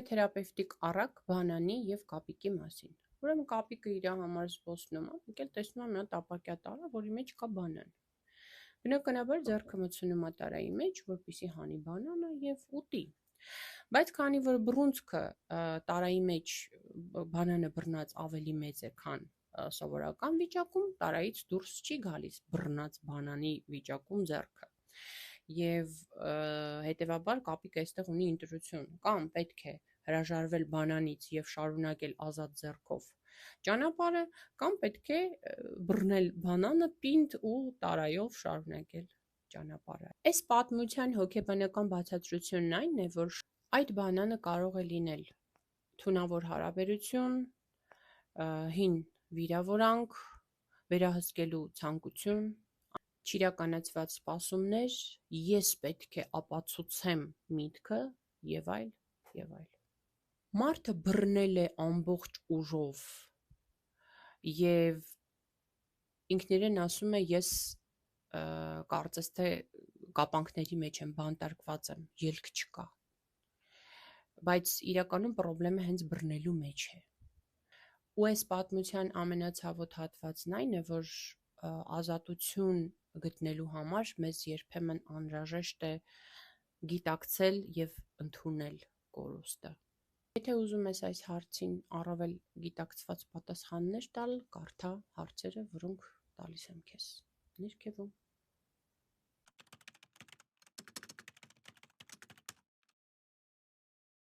Թերապևտիկ առակ, բանանի և կապիկի մասին։ Ուրեմն կապիկը իր համար զբոսնում է, եկել տեսնում է մի հատ ապակյա տարա, որի մեջ կա բանան։ Բնականաբար ձեռքը մտցնում է տարայի մեջ, որպեսզի հանի բանանը և ուտի։ Բայց քանի որ բռունցքը տարայի մեջ բանանը բռնած ավելի մեծ է, քան սովորական վիճակում, տարայից դուրս չի գալիս բռնած բանանի վիճակում ձեռքը։ Եվ հետևաբար կապիկը այստեղ ունի ընտրություն, կամ պետք է հրաժարվել բանանից և շարունակել ազատ ձեռքով ճանապարհը, կամ պետք է բռնել բանանը պինդ ու տարայով շարունակել ճանապարհը։ Այս պատմության հոգեբանական բացատրությունն այն է, որ այդ բանանը կարող է լինել թունավոր հարաբերություն, հին վիրավորանք, վերահսկելու ցանկություն, չիրականացված սպասումներ, ես պետք է ապացուցեմ միտքը եւ այլ եւ այլ։ Մարդը բռնել է ամբողջ ուժով եւ ինքնիրեն ասում է ես կարծես թե կապանքների մեջ եմ, բանտարկված եմ, ելք չկա։ Բայց իրականում խնդրեմը հենց բռնելու մեջ է։ Ու այս պատմության ամենացավոտ հատվածն այն է, որ ազատություն գտնելու համար մեզ երբեմն անհրաժեշտ է գիտակցել եւ ընդունել կորուստը։ Եթե ուզում ես այս հարցին առավել գիտակցված պատասխաններ տալ, կարդա հարցերը, որոնք տալիս եմ քեզ։ Ներքևում